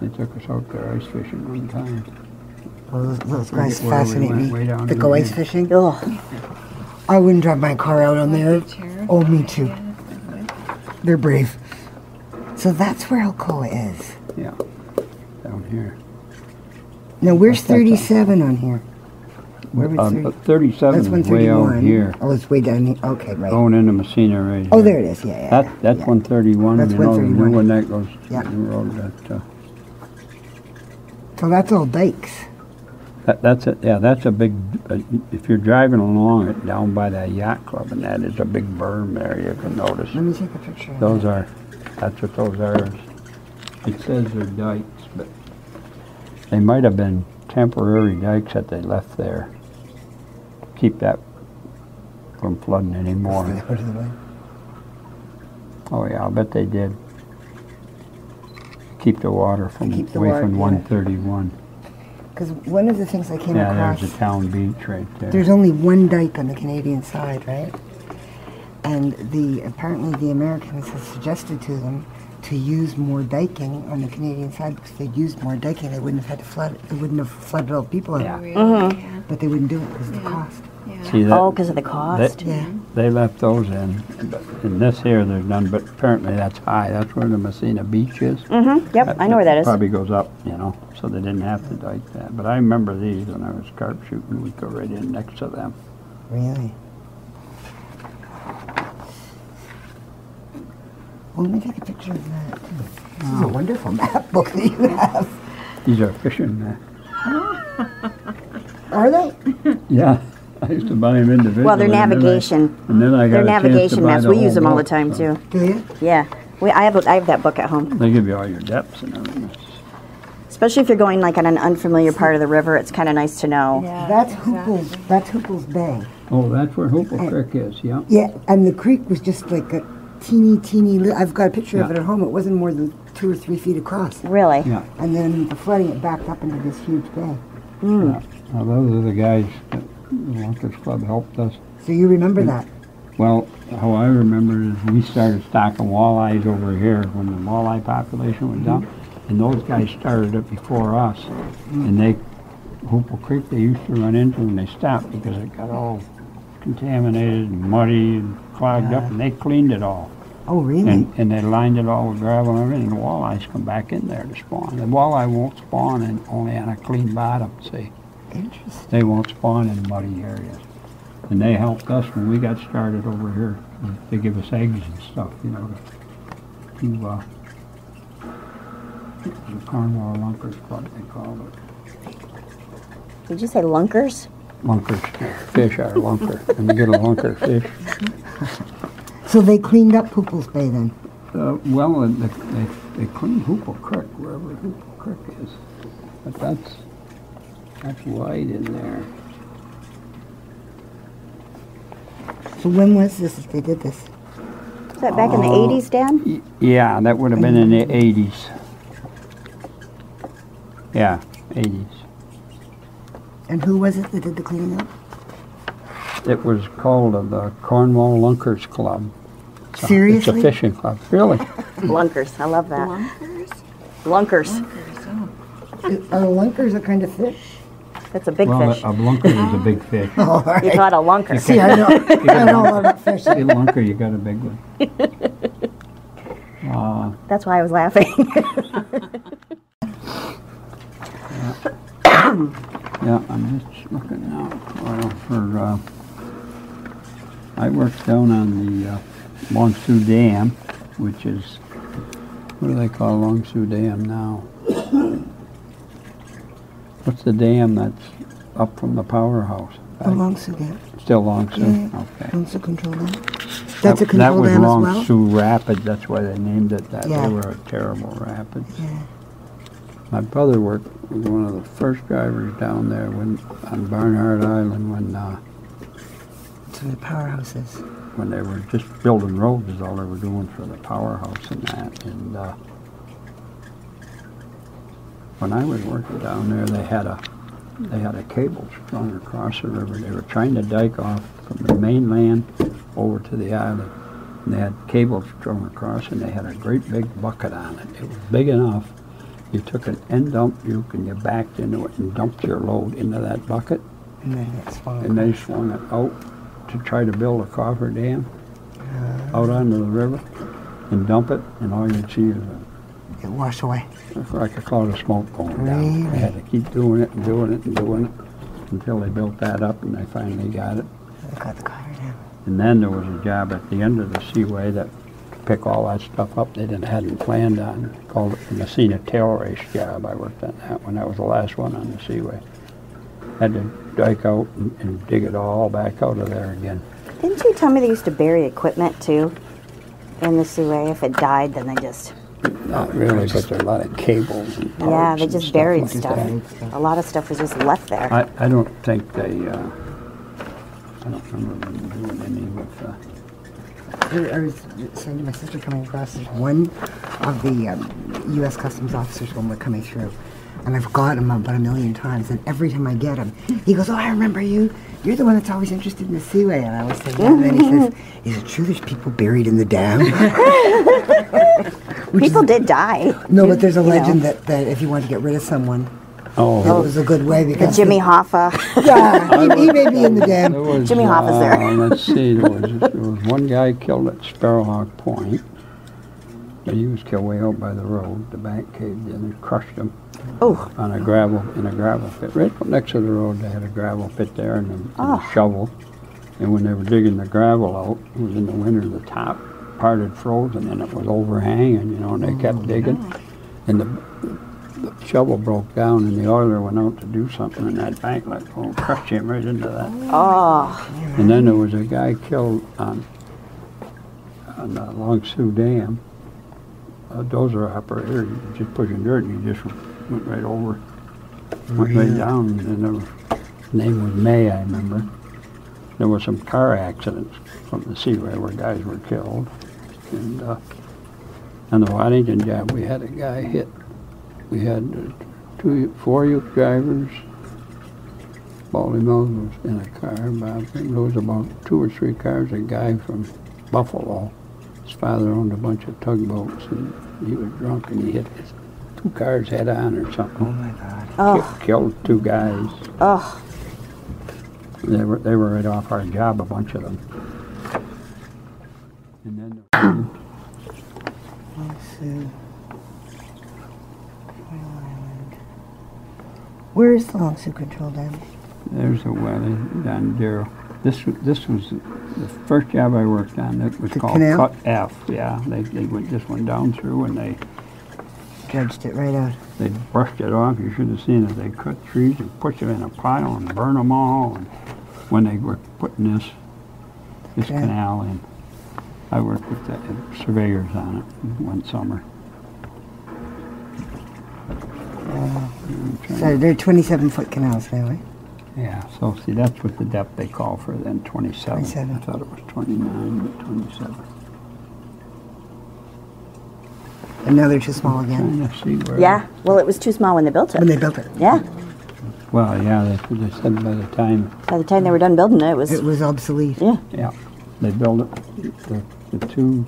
They took us out there ice fishing one time. Oh, those guys Where we fascinate went me. way down The in go ice here. fishing? Oh, I wouldn't drive my car out on there. Oh, me too. They're brave. So that's where Alcoa is. Yeah, down here. Now, where's That's 37 on here? Where would 37 That's is way 131. out here. Oh, it's way down here. Okay, right. Going into Messina right here. Oh, there it is. Yeah, yeah. That's yeah. 131. That's You know, the 131. new one that goes Yeah. the road that. So that's all dikes. That's it. Yeah, that's a big. If you're driving along it down by that yacht club, and that is a big berm there. You can notice. Let me take a picture of Those that. are. That's what those are. It says they're dikes, but they might have been temporary dikes that they left there. Keep that from flooding anymore. Oh yeah, I'll bet they did. Keep the water from Keep the away water, from yeah. 131. Because one of the things I came Yeah, across, there's a town beach right there. there's only one dike on the Canadian side, right? And apparently the Americans have suggested to them to use more diking on the Canadian side, because if they'd used more diking, they wouldn't have had to flood it. They wouldn't have flooded all the people out. Yeah. Yeah. But they wouldn't do it because of the cost. See that? Oh, because of the cost. Yeah. They left those in. But in this here, there's none, but apparently that's high. That's where the Messina Beach is. Mm-hmm. Yep, I know where that is. Probably goes up, you know, so they didn't have to dike that. But I remember these when I was carp shooting. We'd go right in next to them. Really? Well, let me take a picture of that. This is a wonderful map book that you have. These are fishing maps. Are they? Yeah, I used to buy them individually. Well, they're and then I- navigation. And then I got They're a chance to navigation buy maps. the We use whole them all the book, time so too. Do you? Yeah, I have that book at home. They give you all your depths and everything. Especially if you're going like on an unfamiliar part of the river, it's kind of nice to know. Yeah, That's exactly. Hoople's. That's Hoople's Bay. Oh, that's where Hoople Creek is, yeah. Yeah, and the creek was just like a teeny. I've got a picture of Yeah. it at home. It wasn't more than 2 or 3 feet across. Really? Yeah. And then the flooding, it backed up into this huge bay. Yeah. Now, those are the guys that the Lunkers Club helped us. So you remember that? Well, how I remember is we started stocking walleyes over here when the walleye population went down. And those guys started it before us. And Hoople Creek, they used to run into when they stopped because it got all contaminated and muddy and clogged up, and they cleaned it all. Oh, really? And they lined it all with gravel and everything, and the walleyes come back in there to spawn. The walleye won't spawn only on a clean bottom, see. Interesting. They won't spawn in muddy areas. And they helped us when we got started over here. They give us eggs and stuff, you know, to the Cornwall Lunkers Club, they called it. Did you say lunkers? Lunkers, fish are lunker. And you get a lunker fish. So they cleaned up Hoople's Bay then? Well, they cleaned Hoople Creek, wherever Hoople Creek is. But that's wide in there. So when was this if they did this? Was that back in the 80s, Dan? Yeah, that would have been in the 80s. Yeah, 80s. And who was it that did the cleaning up? It was called the Cornwall Lunkers Club. So Seriously? It's a fishing club. Really? Lunkers, I love that. Lunkers? Lunkers. Lunkers, oh. Are lunkers a kind of fish? That's a big Well, fish. a lunker is a big fish. Oh, all right. You call it a lunker. See, I know a lot about fish. A lunker, you got a big one. That's why I was laughing. Yeah, I'm just looking now for I worked down on the Long Sault Dam, which is, what do they call Long Sault Dam now? What's the dam that's up from the powerhouse? Oh, Long Sault Dam. Still Long Sault? Yeah. Okay. Long Sault Control Dam. That's a control that was dam Long as well? Sault Rapids, that's why they named it that. Yeah. They were a terrible rapids. Yeah. My brother worked was one of the first drivers down there on Barnard Island To the powerhouses. when they were just building roads is all they were doing for the powerhouse and that. And when I was working down there, they had a cable strung across the river. They were trying to dike off from the mainland over to the island. And they had cables strung across, and they had a great big bucket on it. It was big enough You took an end dump uke and you backed into it and dumped your load into that bucket, And then it's fine. and they swung it out to try to build a cofferdam out onto the river and dump it, and all you'd see is It washed away. like a cloud of smoke going down. Really? They had to keep doing it and doing it and doing it until they built that up and they finally got it. I got the cover now. And then there was a job at the end of the Seaway that to pick all that stuff up they hadn't planned on, called it the Messina Tail Race job. I worked on that one. That was the last one on the Seaway. Had to dike out and dig it all back out of there again. Didn't you tell me they used to bury equipment too in the Seaway? If it died, then they just Not really, but there are a lot of cables and yeah, parts they and just stuff buried like stuff. that. A lot of stuff was just left there. I don't think they, I don't remember them doing any with, I was saying to my sister coming across, there's one of the U.S. Customs officers when we're coming through, and I've got him about a million times, and every time I get him, he goes, "Oh, I remember you. You're the one that's always interested in the Seaway." And I always say, "Yeah." And then he says, "Is it true there's people buried in the dam?" People did die. No, but there's a You know. legend that if you want to get rid of someone, it oh, was a good way The because Jimmy Hoffa. yeah, he may be in the dam. there was, Jimmy Hoffa's there. let's see, there was one guy killed at Sparrowhawk Point, but he was killed way out by the road. The bank caved in and crushed him. Oh, In a gravel pit. Right up next to the road, they had a gravel pit there and a shovel. And when they were digging the gravel out, it was in the winter, the top part had frozen and it was overhanging, you know, and they kept digging. And the shovel broke down and the oiler went out to do something and that bank let go and crushed him right into that. oh, And then there was a guy killed on the Long Sioux Dam. A dozer operator, he was just pushing dirt and he just went right over, went right down, and there was, his name was May, I remember. There were some car accidents from the Seaway where guys were killed. And on the Waddington job, we had a guy hit. We had four uke drivers. Baldy Mills was in a car. There was about 2 or 3 cars. A guy from Buffalo. His father owned a bunch of tugboats, and he was drunk, and he hit 2 cars head on or something. Oh my God. oh, Killed 2 guys. oh. They were right off our job, a bunch of them. And then Let's see. Where is the Long Sioux Control Dam? there's a well down Darrow. This was the first job I worked on. It was The called canal? Cut F. Yeah, they went this one down through and they Dredged it right out. brushed it off. You should have seen it. They cut trees and pushed them in a pile and burn them all. And when they were putting this Okay. canal in, I worked with the surveyors on it one summer. So they're 27-foot canals now, eh? Yeah, so see, that's what the depth they call for then, 27. 27. I thought it was 29, but 27. And now they're too small again. Trying to see where. Yeah. Well, it was too small when they built it. When they built it, Yeah. Well, yeah, they said by the time, By the time they were done building it, it it was obsolete. yeah. yeah, they built it, the 2,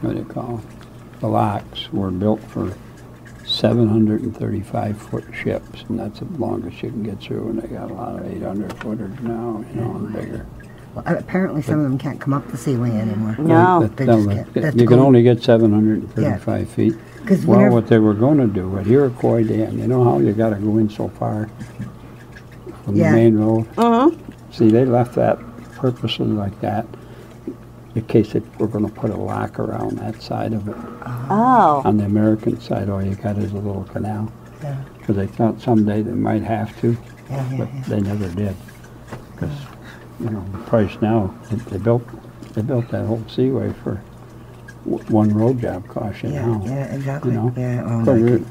what do you call it? The locks were built for 735-foot ships, and that's the longest you can get through, and they got a lot of 800-footers now, you know, and bigger. Well, apparently some of them can't come up the Seaway anymore. No. They just can't. That's You can cool. only get 735 feet. 'Cause Well, whenever- what they were going to do at Iroquois Dam, you know how you got to go in so far from Yeah. the main road? Mm-hmm. See, they left that purposely like that in case they were going to put a lock around that side of it. Oh. On the American side, all you got is a little canal. Yeah. Because they thought someday they might have to, Yeah, yeah, but yeah. they never did. Because, you know, the price now, they built that whole Seaway for one road job cost you Yeah, now. yeah, exactly. You know? Yeah, oh, So like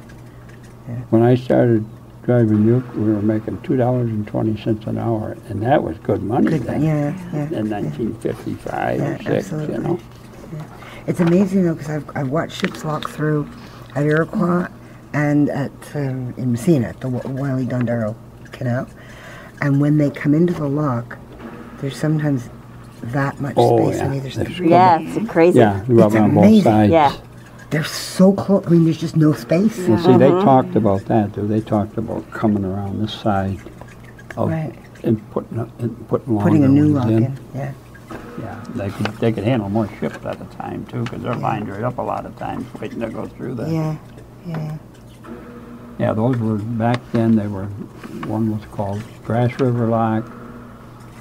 when I started driving uke, we were making $2.20 an hour, and that was good money good, then. yeah, yeah. In 1955 Yeah, or 6, absolutely. you know. It's amazing though, because I've watched ships lock through at Iroquois and at in Messina, at the Wiley Dondero Canal, and when they come into the lock, there's sometimes that much Oh, space on yeah. either side. Yeah, it's crazy. Yeah, they rub It's it on both amazing. sides. Yeah. They're so close. I mean, there's just no space. Well, see, they talked about that, too. They talked about coming around this side of, Right. and putting Putting longer a new ones lock in. Yeah. Yeah, they could handle more ships at a time, too, because they're lined right up a lot of times waiting to go through there. Yeah. Yeah. Yeah, those were, back then, one was called Grass River Lock,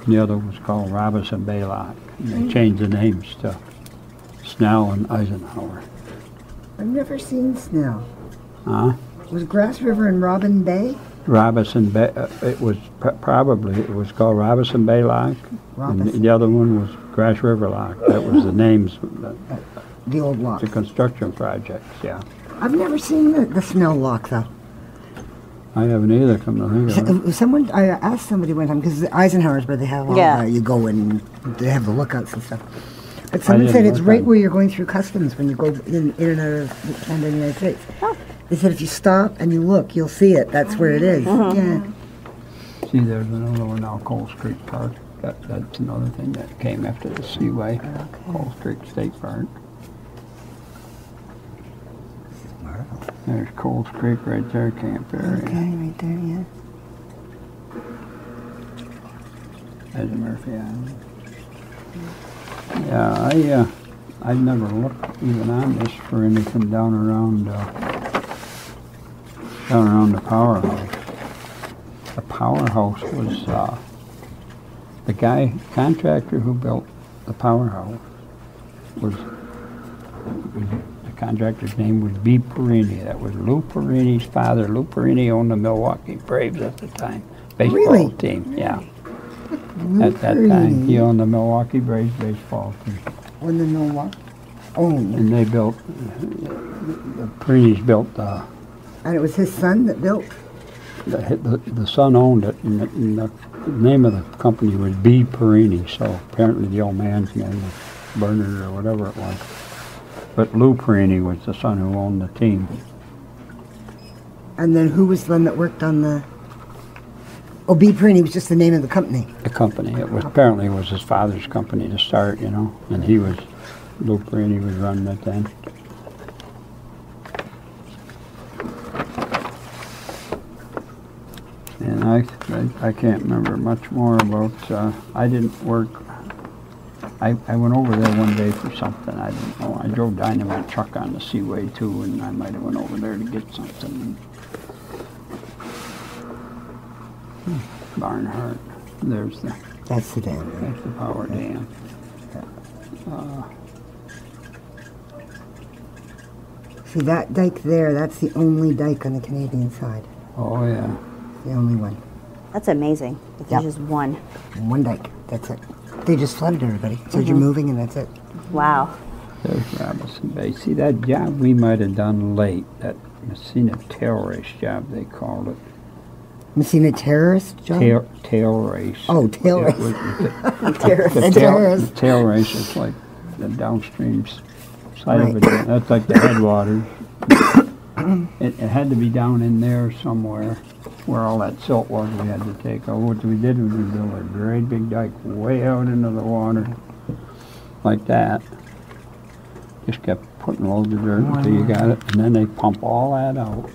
and the other was called Robinson Bay Lock. And they changed the names to Snell and Eisenhower. I've never seen Snell. Huh? Was Grass River in Robin Bay? Robinson Bay, it was it was called Robinson Bay Lock, and Robinson. the other one was Grass River Lock. That was the names, The old lock. the construction projects, yeah. I've never seen the Snell lock, though. I haven't either, come to think of it. I asked somebody one time, because Eisenhower's where they have all Yeah. you go and they have the lookouts and stuff. But someone didn't said it's look right on- where you're going through customs when you go in and out of Canada and the United States. They said if you stop and you look, you'll see it. That's where it is. Yeah. See, there's another one now, Coles Creek Park. That's another thing that came after the Seaway, Coles Creek State Park. There's Coles Creek right there, camp area. Okay, right there, yeah. There's a Murphy Island. Yeah, I never looked even on this for anything down around the powerhouse. The powerhouse was the contractor who built the powerhouse was the contractor's name was B. Perini. That was Lou Perini's father. Lou Perini owned the Milwaukee Braves at the time. Baseball Really? team, yeah. Lou At that time, Perini. he owned the Milwaukee Braves baseball team. On the Milwaukee. Oh, And they built, the Perinis built, and it was his son that built. the son owned it, and the name of the company was B. Perini, so apparently the old man's name was Bernard or whatever it was. But Lou Perini was the son who owned the team. And then who was the one that worked on the... Oh, B. Perini was just the name of the company. The company, apparently it was his father's company to start, you know, and Lou Perini was running it then. And I can't remember much more about, I didn't work, I went over there one day for something, I didn't know. I drove dynamite truck on the Seaway too, and I might have went over there to get something. Barnhart, there's That's the dam. that's the power dam. See, that dike there, that's the only dike on the Canadian side. Oh yeah. The only one. That's amazing. If Yep. there's just one. One dike. That's it. They just flooded everybody. Said you're moving and that's it. Wow. There's Robinson Bay. See, that job we might have done late, that Messina tail race job, they called it. Messina terrorist job? Tail race. Oh, tail It race. was- Terrorist. the Terrorist. tail race is like the downstream side of Right. it. That's like the headwaters. It had to be down in there somewhere where all that silt was we had to take. Oh, what we did was we built a great big dike way out into the water like that. Just kept putting loads of dirt until you got it, and then they pump all that out.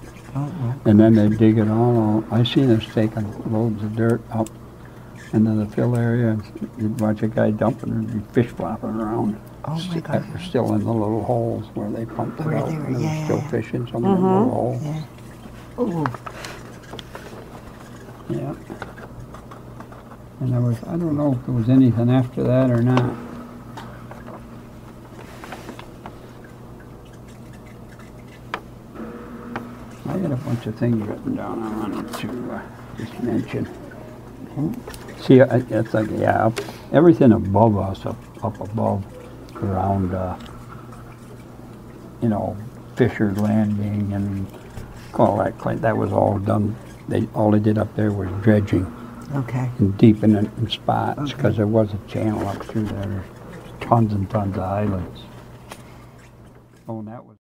And then they dig it all out. I seen us taking loads of dirt up into the fill area, and you'd watch a guy dumping and there'd be fish flopping around. Oh my That God. were still in the little holes where they pumped it Where out. they were, and there was yeah, still yeah. fish in some of the little holes. Yeah. Oh, Yeah. And there was, I don't know if there was anything after that or not. I got a bunch of things written down I wanted to just mention. See, it's like, yeah, everything above us, up above, around, you know, Fisher Landing and all that, that was all done. All they did up there was dredging okay. and deepening in spots because there was a channel up through there. There's tons and tons of islands. Oh, and that was.